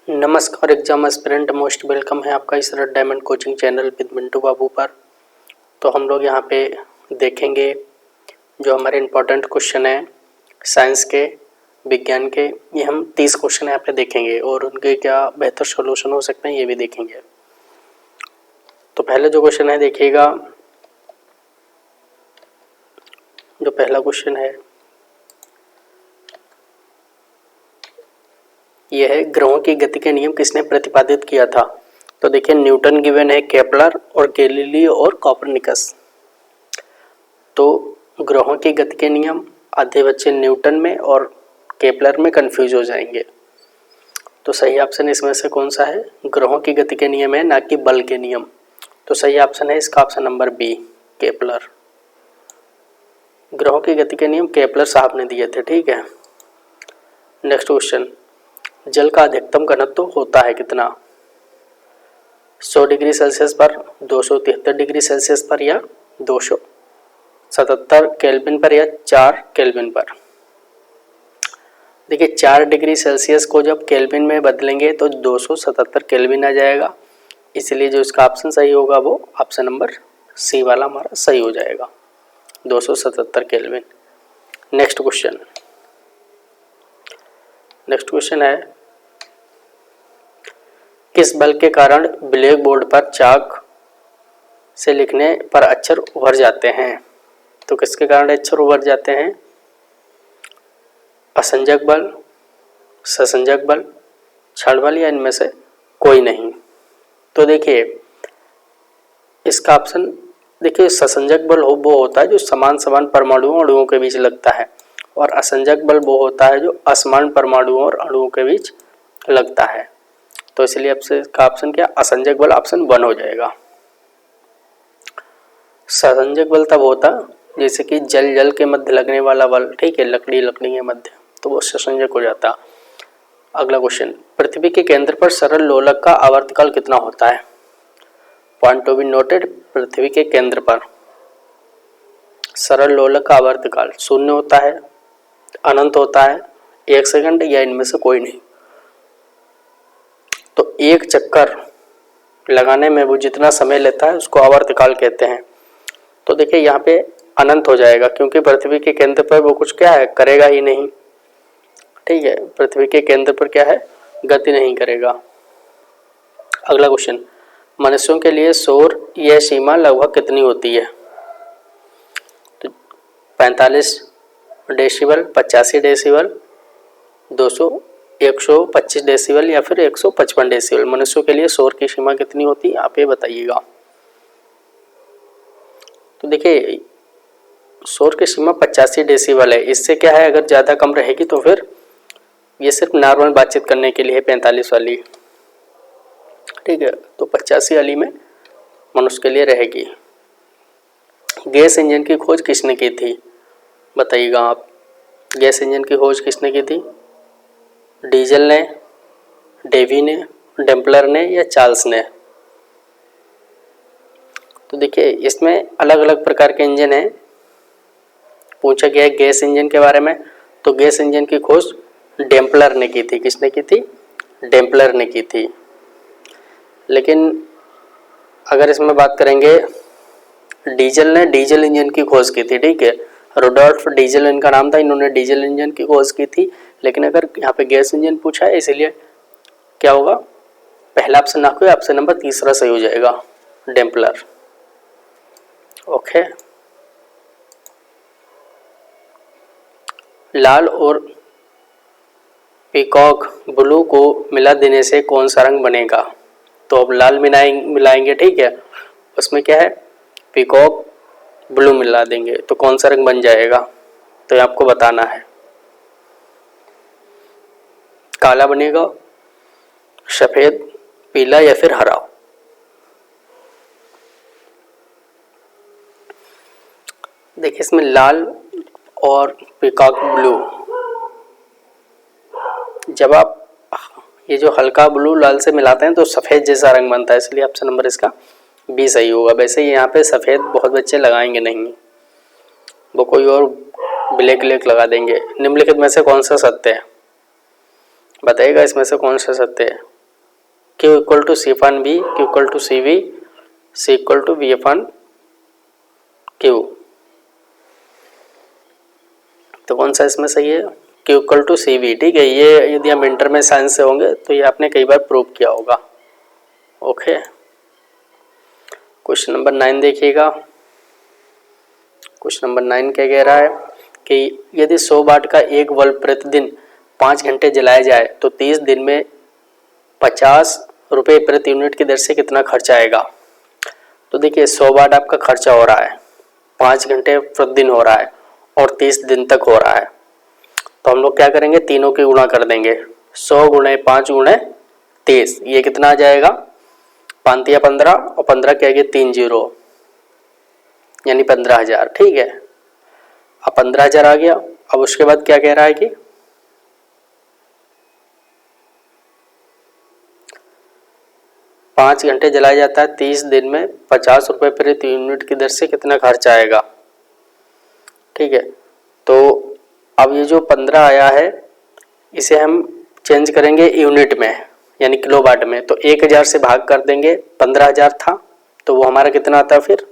नमस्कार exam aspirant, most welcome है आपका इस red diamond coaching channel with Mintu Babu पर। तो हम लोग यहाँ पे देखेंगे जो हमारे इम्पोर्टेंट क्वेश्चन है साइंस के, विज्ञान के। ये हम 30 क्वेश्चन यहाँ पे देखेंगे और उनके क्या बेहतर सॉल्यूशन हो सकते हैं ये भी देखेंगे। तो पहले जो क्वेश्चन है देखिएगा, जो पहला क्वेश्चन है यह है, ग्रहों की गति के नियम किसने प्रतिपादित किया था। तो देखिए न्यूटन गिवन है, केपलर और गैलीलियो और कोपरनिकस। तो ग्रहों की गति के नियम आधे बच्चे न्यूटन में और केपलर में कंफ्यूज हो जाएंगे। तो सही ऑप्शन इसमें से कौन सा है, ग्रहों की गति के नियम है, ना कि बल के नियम। तो सही ऑप्शन है इसका ऑप्शन नंबर बी, केपलर। ग्रहों की गति के नियम केपलर साहब ने दिए थे, ठीक है। नेक्स्ट क्वेश्चन, जल का अधिकतम घनत्व होता है कितना। 100 डिग्री सेल्सियस पर, 273 डिग्री सेल्सियस पर, या 277 केल्विन पर, या 4 केल्विन पर। देखिए 4 डिग्री सेल्सियस को जब केल्विन में बदलेंगे तो 277 केल्विन आ जाएगा, इसलिए जो इसका ऑप्शन सही होगा वो ऑप्शन नंबर सी वाला हमारा सही हो जाएगा, 277 केल्विन। नेक्स्ट क्वेश्चन है, किस बल के कारण ब्लैक बोर्ड पर चाक से लिखने पर अक्षर उभर जाते हैं। तो किसके कारण अक्षर उभर जाते हैं, असंजक बल, ससंजक बल, छड़ बल, या इनमें से कोई नहीं। तो देखिए इसका ऑप्शन, देखिए ससंजक बल वो होता है जो समान समान परमाणुओं और अणुओं के बीच लगता है, और असंजक बल वो होता है जो असमान परमाणुओं और अणुओं के बीच लगता है। तो इसलिए आपसे इसका ऑप्शन क्या, असंजक बल ऑप्शन 1 हो जाएगा। ससंजक बल तब होता जैसे कि जल के मध्य लगने वाला बल, ठीक है, लकड़ी के मध्य, तो वो ससंजक हो जाता। अगला क्वेश्चन, पृथ्वी के केंद्र पर सरल लोलक का आवर्तकाल कितना होता है। पॉइंट टू बी नोटेड, पृथ्वी के केंद्र पर सरल लोलक का आवर्तकाल 0 होता है, अनंत होता है, 1 सेकंड, या इनमें से कोई नहीं। तो एक चक्कर लगाने में वो जितना समय लेता है उसको आवर्तकाल कहते हैं। तो देखिए यहाँ पे अनंत हो जाएगा, क्योंकि पृथ्वी के केंद्र पर वो कुछ क्या है, करेगा ही नहीं, ठीक है, पृथ्वी के केंद्र पर क्या है, गति नहीं करेगा। अगला क्वेश्चन, मनुष्यों के लिए शोर यह सीमा लगभग कितनी होती है। तो 45 डेसिबल, 85 डेसिबल, 125 डेसिबल, या फिर 155 डेसिबल। मनुष्यों के लिए शोर की सीमा कितनी होती है आप ये बताइएगा। तो देखिए शोर की सीमा 85 डेसिबल है। इससे क्या है, अगर ज़्यादा कम रहेगी तो फिर ये सिर्फ नॉर्मल बातचीत करने के लिए है, 45 वाली, ठीक है। तो 85 वाली में मनुष्य के लिए रहेगी। गैस इंजन की खोज किसने की थी बताइएगा आप। गैस इंजन की खोज किसने की थी, डीजल ने, डेवी ने, डेम्पलर ने, या चार्ल्स ने। तो देखिए इसमें अलग अलग प्रकार के इंजन हैं, पूछा गया है गैस इंजन के बारे में। तो गैस इंजन की खोज डेम्पलर ने की थी। किसने की थी, डेम्पलर ने की थी। लेकिन अगर इसमें बात करेंगे, डीजल ने डीजल इंजन की खोज की थी, ठीक है, रुडोल्फ डीजल इनका नाम था, इन्होंने डीजल इंजन की खोज की थी। लेकिन अगर यहाँ पे गैस इंजन पूछा है, इसलिए क्या होगा, पहला ऑप्शन ना कोई, ऑप्शन नंबर 3 सही हो जाएगा, डेम्पलर। ओके, लाल और पीकॉक ब्लू को मिला देने से कौन सा रंग बनेगा। तो अब लाल मिलाएंगे, ठीक है, उसमें क्या है, पीकॉक ब्लू मिला देंगे तो कौन सा रंग बन जाएगा, तो ये आपको बताना है। काला बनेगा, सफेद, पीला, या फिर हरा। देखिए इसमें लाल और पीकॉक ब्लू, जब आप ये जो हल्का ब्लू लाल से मिलाते हैं तो सफ़ेद जैसा रंग बनता है, इसलिए ऑप्शन नंबर इसका बी सही होगा। वैसे ही यहाँ पे सफ़ेद बहुत बच्चे लगाएंगे नहीं, वो कोई और ब्लैक लगा देंगे। निम्नलिखित में से कौन सा सत्य है बताइएगा, इसमें से कौन सा सत्य है। Q equal to C upon V, Q equal to C V, C equal to V upon Q। तो कौन सा इसमें सही है? Q equal to C V. ठीक है, ये यदि हम इंटर में साइंस से होंगे तो ये आपने कई बार प्रूव किया होगा। ओके, क्वेश्चन नंबर 9 देखिएगा। क्वेश्चन नंबर 9 क्या कह रहा है कि यदि 100 वाट का एक बल्ब प्रतिदिन 5 घंटे जलाया जाए तो 30 दिन में 50 रुपये प्रति यूनिट की दर से कितना खर्चा आएगा। तो देखिए 100 वाट आपका खर्चा हो रहा है, 5 घंटे प्रतिदिन हो रहा है और 30 दिन तक हो रहा है। तो हम लोग क्या करेंगे, तीनों की गुणा कर देंगे। 100 गुणे 5 गुणे 30, ये कितना आ जाएगा, 5 या 15 और 15 क्या गया 3 जीरो, यानी 15,000। ठीक है, अब 15,000 आ गया। अब उसके बाद क्या कह रहा है कि 5 घंटे जलाया जाता है, 30 दिन में 50 रुपये प्रति यूनिट की दर से कितना खर्चा आएगा। ठीक है, तो अब ये जो 15 आया है इसे हम चेंज करेंगे यूनिट में, यानी किलोवाट में। तो 1000 से भाग कर देंगे, 15,000 था तो वो हमारा कितना आता है, फिर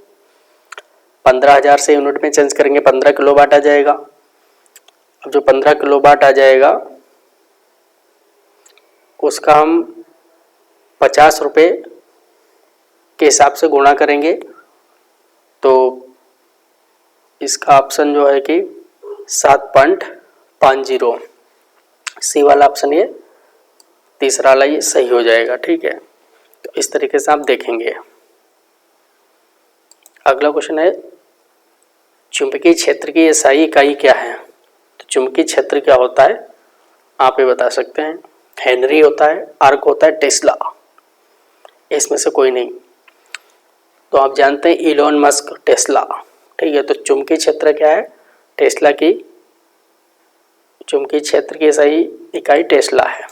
15,000 से यूनिट में चेंज करेंगे 15 किलोवाट आ जाएगा। अब जो 15 किलोवाट आ जाएगा उसका हम 50 रुपये के हिसाब से गुणा करेंगे। तो इसका ऑप्शन जो है कि 7.50, सी वाला ऑप्शन, ये तीसरा वाला ये सही हो जाएगा। ठीक है, तो इस तरीके से आप देखेंगे। अगला क्वेश्चन है चुंबकीय क्षेत्र की एसआई इकाई क्या है। तो चुंबकीय क्षेत्र क्या होता है आप ये बता सकते हैं। हेनरी होता है, आर्क होता है, टेस्ला, इसमें से कोई नहीं। तो आप जानते हैं इलोन मस्क, टेस्ला। ठीक है, तो चुंबकीय क्षेत्र क्या है, टेस्ला की चुंबकीय क्षेत्र की सही इकाई टेस्ला है।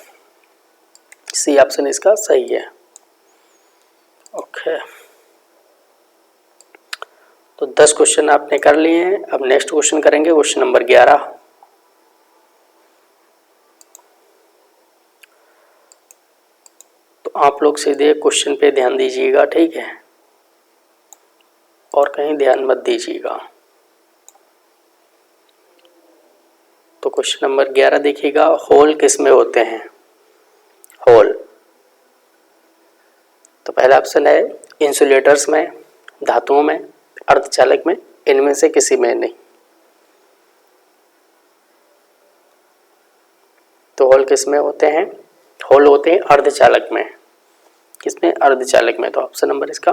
सी ऑप्शन इसका सही है। ओके, तो 10 क्वेश्चन आपने कर लिए हैं। अब नेक्स्ट क्वेश्चन करेंगे, क्वेश्चन नंबर 11। तो आप लोग सीधे क्वेश्चन पे ध्यान दीजिएगा। ठीक है, और कहीं ध्यान मत दीजिएगा। तो क्वेश्चन नंबर 11 देखिएगा, होल किस में होते हैं। होल, तो पहला ऑप्शन है इंसुलेटर्स में, धातुओं में, अर्धचालक में, इनमें से किसी में नहीं। तो होल किस में होते हैं, होल होते हैं अर्धचालक में। किसमें, अर्धचालक में। तो ऑप्शन नंबर इसका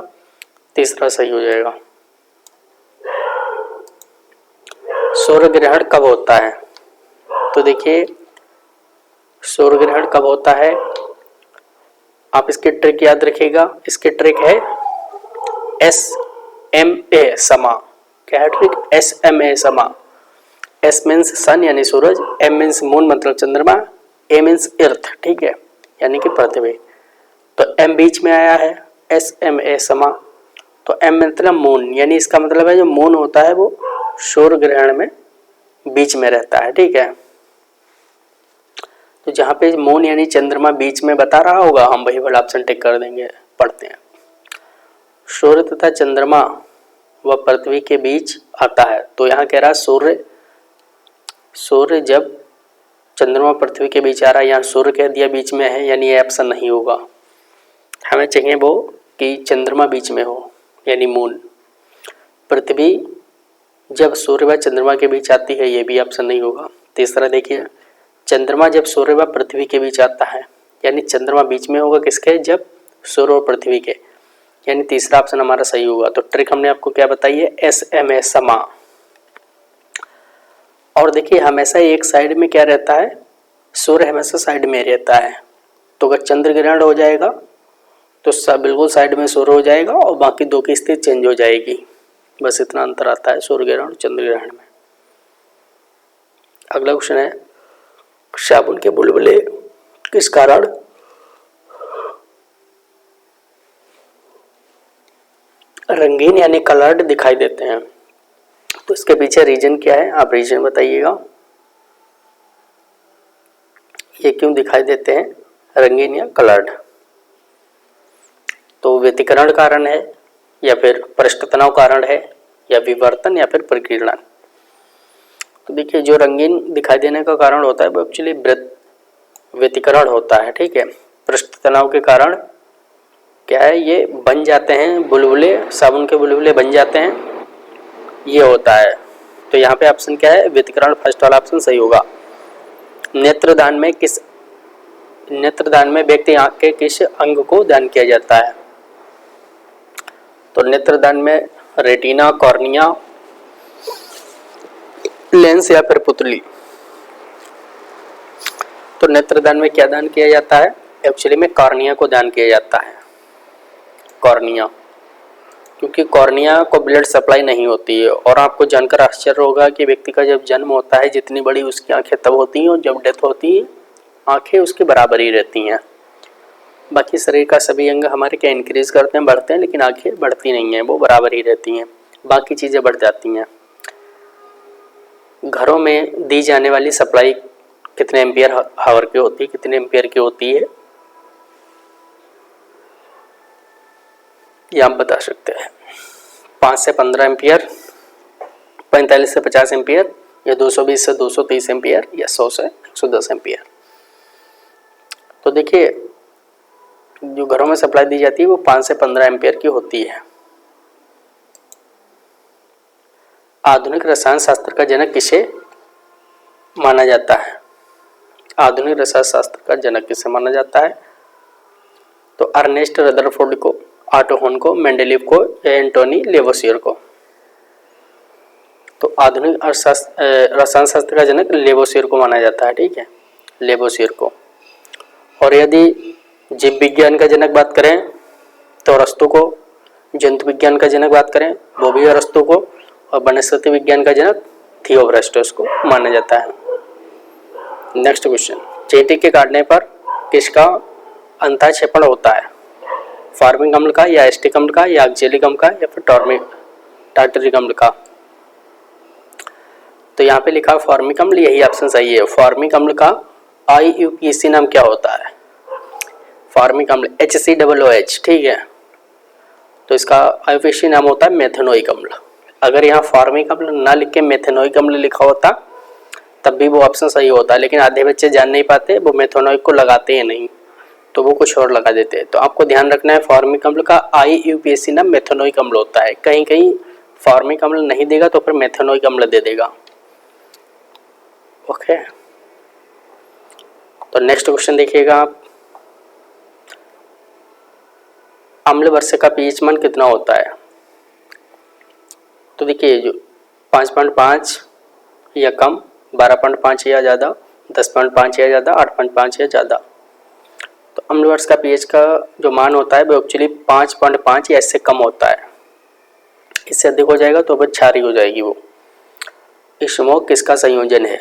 तीसरा सही हो जाएगा। सूर्य ग्रहण कब होता है। तो देखिए सूर्य ग्रहण कब होता है, आप इसकी ट्रिक याद रखिएगा। इसकी ट्रिक है SMA समा। क्या है ट्रिक, SMA समा। S मीन्स सन यानी सूरज, M मीन्स मून मतलब चंद्रमा, A मीन्स अर्थ। ठीक है, यानी कि पृथ्वी। तो M बीच में आया है, SMA समा। तो M मतलब मून, यानी इसका मतलब है जो मून होता है वो सूर्य ग्रहण में बीच में रहता है। ठीक है, तो जहाँ पे मून यानी चंद्रमा बीच में बता रहा होगा हम वही वाला ऑप्शन टिक कर देंगे। पढ़ते हैं, सूर्य तथा चंद्रमा व पृथ्वी के बीच आता है। तो यहाँ कह रहा है सूर्य जब चंद्रमा पृथ्वी के बीच आ रहा है, यहाँ सूर्य कह दिया बीच में है, यानी ये ऑप्शन नहीं होगा। हमें चाहिए वो कि चंद्रमा बीच में हो, यानी मून। पृथ्वी जब सूर्य व चंद्रमा के बीच आती है, ये भी ऑप्शन नहीं होगा। तीसरा देखिए, चंद्रमा जब सूर्य व पृथ्वी के बीच आता है, यानी चंद्रमा बीच में होगा किसके, जब सूर्य और पृथ्वी के, यानी तीसरा ऑप्शन हमारा सही होगा। तो ट्रिक हमने आपको क्या बताई है, SMA समा। और देखिए हमेशा एक साइड में क्या रहता है, सूर्य हमेशा साइड में रहता है। तो अगर चंद्र ग्रहण हो जाएगा तो सब बिल्कुल साइड में सूर्य हो जाएगा और बाकी दो की स्थिति चेंज हो जाएगी। बस इतना अंतर आता है सूर्य ग्रहण और चंद्र ग्रहण में। अगला क्वेश्चन है, साबुन के बुलबुले किस कारण रंगीन यानी कलर्ड दिखाई देते हैं। तो इसके पीछे रीजन क्या है, आप रीजन बताइएगा। ये क्यों दिखाई देते हैं रंगीन या कलर्ड। तो व्यतिकरण कारण है या फिर पृष्ठ तनाव कारण है या विवर्तन या फिर प्रकीर्णन। तो देखिए जो रंगीन दिखाई देने का कारण होता है वो एक्चुअली व्यतिकरण होता है, ठीक है। पृष्ठ तनाव के कारण क्या है, ये बन जाते हैं बुलबुले, साबुन के बुलबुले बन जाते हैं, ये होता है। तो यहाँ पे ऑप्शन क्या है, व्यतिकरण, फर्स्ट वाला ऑप्शन सही होगा। नेत्रदान में व्यक्ति आंख के किस अंग को दान किया जाता है? तो नेत्रदान में रेटिना, कॉर्निया, लेंस या फिर पुतली। तो नेत्रदान में क्या दान किया जाता है? एक्चुअली में कॉर्निया को दान किया जाता है, कॉर्निया, क्योंकि कॉर्निया को ब्लड सप्लाई नहीं होती है। और आपको जानकर आश्चर्य होगा कि व्यक्ति का जब जन्म होता है जितनी बड़ी उसकी आंखें तब होती हैं और जब डेथ होती है आंखें उसके बराबर ही रहती हैं। बाकी शरीर का सभी अंग हमारे क्या इंक्रीज करते हैं, बढ़ते हैं, लेकिन आंखें बढ़ती नहीं हैं, वो बराबर ही रहती हैं, बाकी चीज़ें बढ़ जाती हैं। घरों में दी जाने वाली सप्लाई कितने एम्पियर हावर की होती है, कितने एम्पियर की होती है, ये आप बता सकते हैं। 5 से 15 एम्पियर, 45 से 50 एम्पियर, या 220 से 230 एम्पियर, या 100 से 110 एम्पियर। तो देखिए जो घरों में सप्लाई दी जाती है वो 5 से 15 एम्पियर की होती है। आधुनिक रसायन शास्त्र का जनक किसे माना जाता है? आधुनिक रसायन शास्त्र का जनक किसे माना जाता है? तो अर्नेस्ट रदरफोर्ड को, ऑटो होन को, मेंडेलीव को, या एंटोनी लेवोसियर को। तो आधुनिक रसायन शास्त्र का जनक लेवोसियर को माना जाता है, ठीक है, लेवोसियर को। और यदि जीव विज्ञान का जनक बात करें तो अरस्तु को, जंतु विज्ञान का जनक बात करें वो भी अरस्तु को, और वनस्पति विज्ञान का जनक थियोफ्रास्टस को माना जाता है। नेक्स्ट क्वेश्चन, चींटी के काटने पर किसका अंतःक्षेपण होता है? फॉर्मिक अम्ल का, या एस्टिक अम्ल का, या ऑक्जेलिक अम्ल का, या फिर टार्टरिक अम्ल का? तो यहाँ पे लिखा फॉर्मिक अम्ल, यही ऑप्शन सही है। फॉर्मिक अम्ल का IUPAC नाम क्या होता है? फॉर्मिक अम्ल HCOOH, ठीक है। तो इसका IUPAC नाम होता है मेथेनोइक अम्ल। अगर यहाँ फॉर्मिक अम्ल ना लिख के मेथेनोइक अम्ल लिखा होता तब भी वो ऑप्शन सही होता, लेकिन आधे बच्चे जान नहीं पाते, वो मेथेनोइक को लगाते हैं नहीं, तो वो कुछ और लगा देते हैं। तो आपको ध्यान रखना है फॉर्मिक अम्ल का IUPAC नाम मेथेनोइक अम्ल होता है। कहीं कहीं फॉर्मिक अम्ल नहीं देगा तो फिर मेथेनोइक अम्ल दे देगा, ओके। तो नेक्स्ट क्वेश्चन देखिएगा आप, अम्ल वर्षा का pH मान कितना होता है? तो देखिए जो 5.5 या कम, 12.5 या ज़्यादा, 10.5 या ज़्यादा, 8.5 या ज़्यादा। तो अम्ल वर्ष का pH का जो मान होता है वो एक्चुअली 5.5 या इससे कम होता है। इससे अधिक हो जाएगा तो फिर क्षारीय हो जाएगी वो। इस्मोग किसका संयोजन है?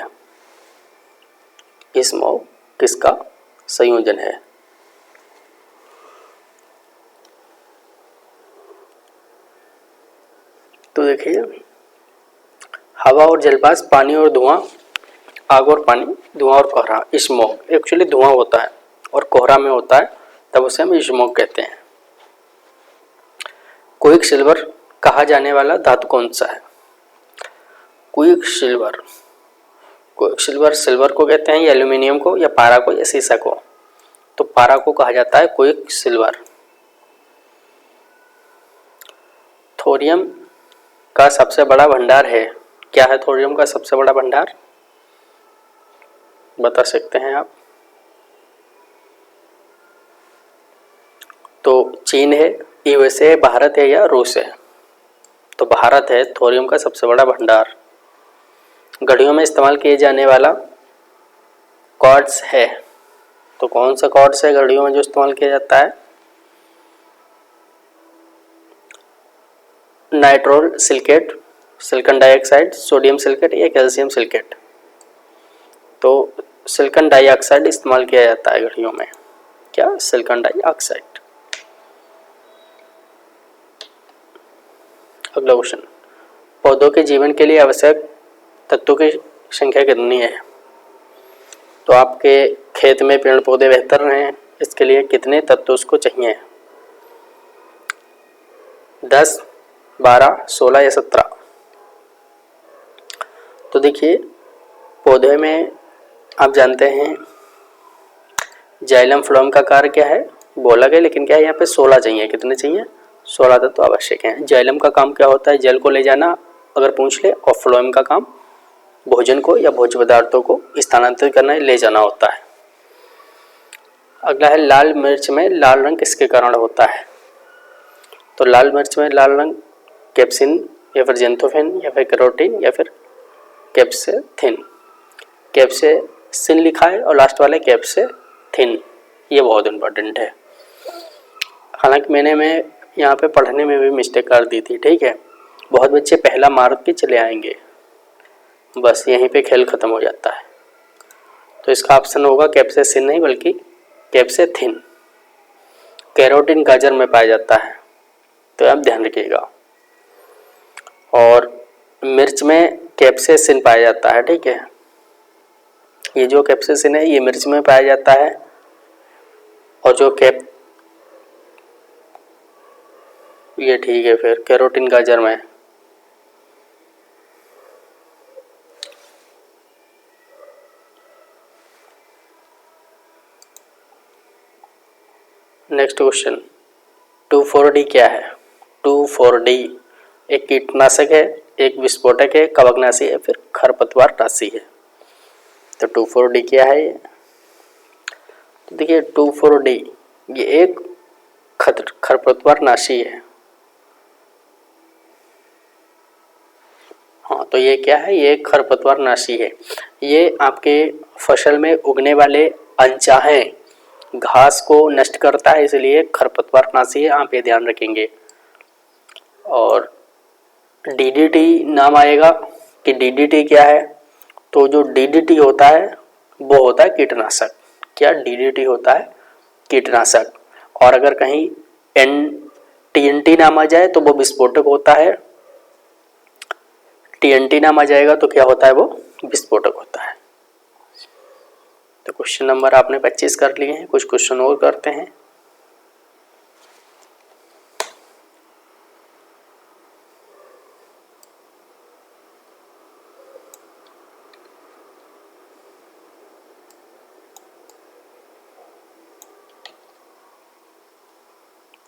इस्मोग किसका संयोजन है? तो देखिए हवा और जलवाष्प, पानी और धुआं, आग और पानी, धुआं और कोहरा। स्मोक एक्चुअली धुआं होता है और कोहरा में होता है, तब उसे हम स्मोक कहते हैं। क्विक सिल्वर कहा जाने वाला धातु कौन सा है? क्विक सिल्वर, सिल्वर को कहते हैं, या एल्यूमिनियम को, या पारा को, या सीसा को? तो पारा को कहा जाता है क्विक सिल्वर। थोरियम का सबसे बड़ा भंडार है, क्या है थोरियम का सबसे बड़ा भंडार? बता सकते हैं आप? तो चीन है, USA, भारत है, या रूस है? तो भारत है थोरियम का सबसे बड़ा भंडार। घड़ियों में इस्तेमाल किए जाने वाला कॉर्ड्स है, तो कौन सा कॉर्ड्स है घड़ियों में जो इस्तेमाल किया जाता है? नाइट्रोल silicate, silicon dioxide, sodium silicate, या कैल्शियम सिलिकेट? तो सिलिकॉन डाइऑक्साइड इस्तेमाल किया जाता है घड़ियों में। क्या? Silicon dioxide. अगला क्वेश्चन, पौधों के जीवन के लिए आवश्यक तत्वों की संख्या कितनी है? तो आपके खेत में पेड़ पौधे बेहतर रहें इसके लिए कितने तत्व उसको चाहिए? 10, 12, 16 या 17? तो देखिए पौधे में आप जानते हैं जाइलम फ्लोएम का कार्य क्या है, बोला गया, लेकिन क्या है यहाँ पे 16 चाहिए। कितने चाहिए? 16 तत्व आवश्यक हैं। जाइलम का काम क्या होता है? जल को ले जाना अगर पूछ ले, और फ्लोएम का काम भोजन को या भोज्य पदार्थों को स्थानांतरित करना, ले जाना होता है। अगला है लाल मिर्च में लाल रंग किसके कारण होता है? तो लाल मिर्च में लाल रंग कैप्सिन या फिर जेंथोफेन या फिर कैरोटीन या फिर कैप्सेथिन। कैप्सेसिन लिखा है और लास्ट वाला कैप्सेथिन, ये बहुत इंपॉर्टेंट है। हालांकि मैंने यहाँ पे पढ़ने में भी मिस्टेक कर दी थी, ठीक है। बहुत बच्चे पहला मार के चले आएंगे, बस यहीं पे खेल खत्म हो जाता है। तो इसका ऑप्शन होगा कैप्सेसिन नहीं बल्कि कैप्सेथिन। कैरोटीन गाजर में पाया जाता है, तो आप ध्यान रखिएगा। और मिर्च में कैप्सेसिन पाया जाता है, ठीक है। ये जो कैप्सेसिन है ये मिर्च में पाया जाता है, और जो ये ठीक है, फिर कैरोटीन गाजर में। नेक्स्ट क्वेश्चन, 2,4-D क्या है? 2,4-D एक कीटनाशक है, एक विस्फोटक है, कवकनाशी है, फिर खरपतवार नाशी है। तो 2,4-D क्या है ये? तो देखिए 2,4-D ये एक खरपतवार नाशी है। हाँ, तो ये क्या है? ये एक खरपतवार नाशी है। ये आपके फसल में उगने वाले अनचाहे घास को नष्ट करता है, इसलिए खरपतवार नाशी है, आप ये ध्यान रखेंगे। और DDT नाम आएगा कि DDT क्या है? तो जो DDT होता है वो होता है कीटनाशक। क्या DDT होता है? कीटनाशक। और अगर कहीं TNT नाम आ जाए तो वो विस्फोटक होता है। TNT नाम आ जाएगा तो क्या होता है? वो विस्फोटक होता है। तो क्वेश्चन नंबर आपने 25 कर लिए हैं। कुछ क्वेश्चन और करते हैं।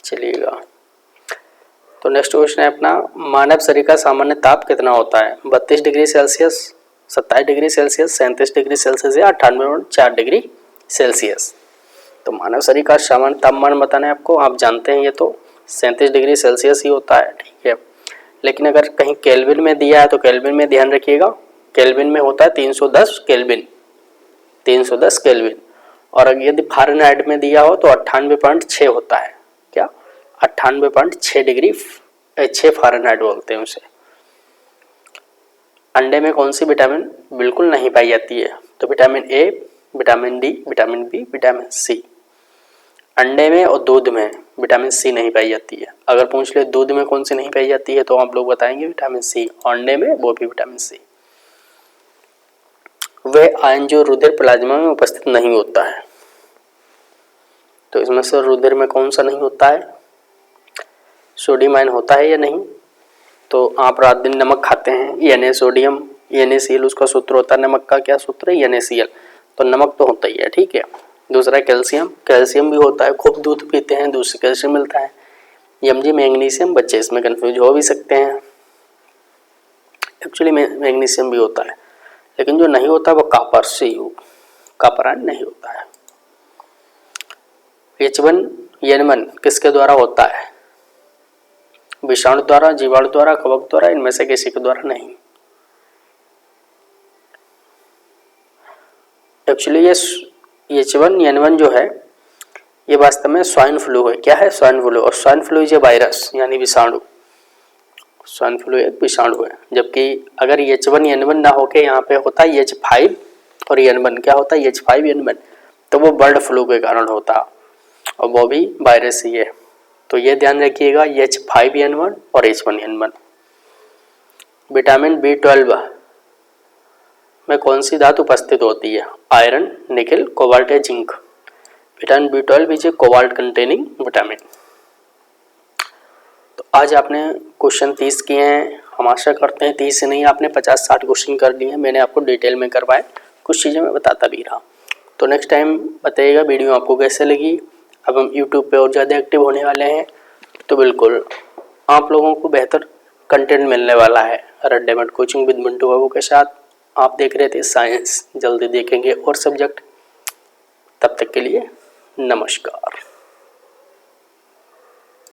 चलिएगा, तो नेक्स्ट क्वेश्चन है अपना, मानव शरीर का सामान्य ताप कितना होता है? 32 degree Celsius, 27 degree Celsius, 37 degree Celsius या 98.4 डिग्री सेल्सियस? तो मानव शरीर का सामान्य तापमान बताना है आपको, आप जानते हैं ये तो 37 डिग्री सेल्सियस ही होता है, ठीक है। लेकिन अगर कहीं केल्विन में दिया है तो केल्विन में ध्यान रखिएगा, केल्विन में होता है 310 केल्विन, 310 केल्विन। और अगर यदि फ़ारेनहाइट में दिया हो तो 98.6 होता है। क्या? 98.6 डिग्री 6 फ़ारेनहाइट बोलते हैं उसे। अंडे में कौन सी विटामिन बिल्कुल नहीं पाई जाती है? तो vitamin A, vitamin D, vitamin B, vitamin C. अंडे में और दूध में विटामिन सी नहीं पाई जाती है। अगर पूछ ले दूध में कौन सी नहीं पाई जाती है तो आप लोग बताएंगे विटामिन सी, और अंडे में वो भी विटामिन सी। वह आयन जो रुधिर प्लाज्मा में उपस्थित नहीं होता है, तो इसमें से रुधिर में कौन सा नहीं होता है? सोडियम आयन होता है या नहीं? तो आप रात दिन नमक खाते हैं, Na सोडियम, NaCl उसका सूत्र होता है। नमक का क्या सूत्र है? NaCl। तो नमक तो होता ही है, ठीक है। दूसरा कैल्शियम, कैल्शियम भी होता है। खूब दूध पीते हैं, दूध से कैल्शियम मिलता है। Mg मैग्नीशियम, बच्चे इसमें कंफ्यूज हो भी सकते हैं, एक्चुअली मैग्नीशियम भी होता है, लेकिन जो नहीं होता वो कॉपर, Cu, कॉपर आयन नहीं होता है। H1N1 किसके द्वारा होता है? विषाणु द्वारा, जीवाणु द्वारा, कवक द्वारा, इनमें से किसी के द्वारा नहीं। एक्चुअली ये H1N1 जो है ये वास्तव में स्वाइन फ्लू है। क्या है? Swine flu. और swine flu is a virus, यानी विषाणु। स्वाइन फ्लू एक विषाणु है। जबकि अगर H1N1 ना होके यहाँ पे होता है H5 और N1, क्या होता है? H5N1, तो वो बर्ड फ्लू के कारण होता, और वो भी वायरस ही है। तो ये ध्यान रखिएगा, H5N1 और H1N1। विटामिन B12 में कौन सी धातु उपस्थित होती है? आयरन, निकेल, कोबाल्ट या zinc. Vitamin B12 is a cobalt containing vitamin. तो आज आपने क्वेश्चन 30 किए हैं, हम आशा करते हैं 30 से नहीं आपने 50-60 क्वेश्चन कर लिए हैं। मैंने आपको डिटेल में करवाए, कुछ चीज़ें मैं बताता भी रहा। तो नेक्स्ट टाइम बताइएगा वीडियो आपको कैसे लगी। अब हम यूट्यूब पे और ज़्यादा एक्टिव होने वाले हैं, तो बिल्कुल आप लोगों को बेहतर कंटेंट मिलने वाला है रेड कोचिंग विद मिंटू बाबू के साथ। आप देख रहे थे साइंस, जल्दी देखेंगे और सब्जेक्ट। तब तक के लिए नमस्कार।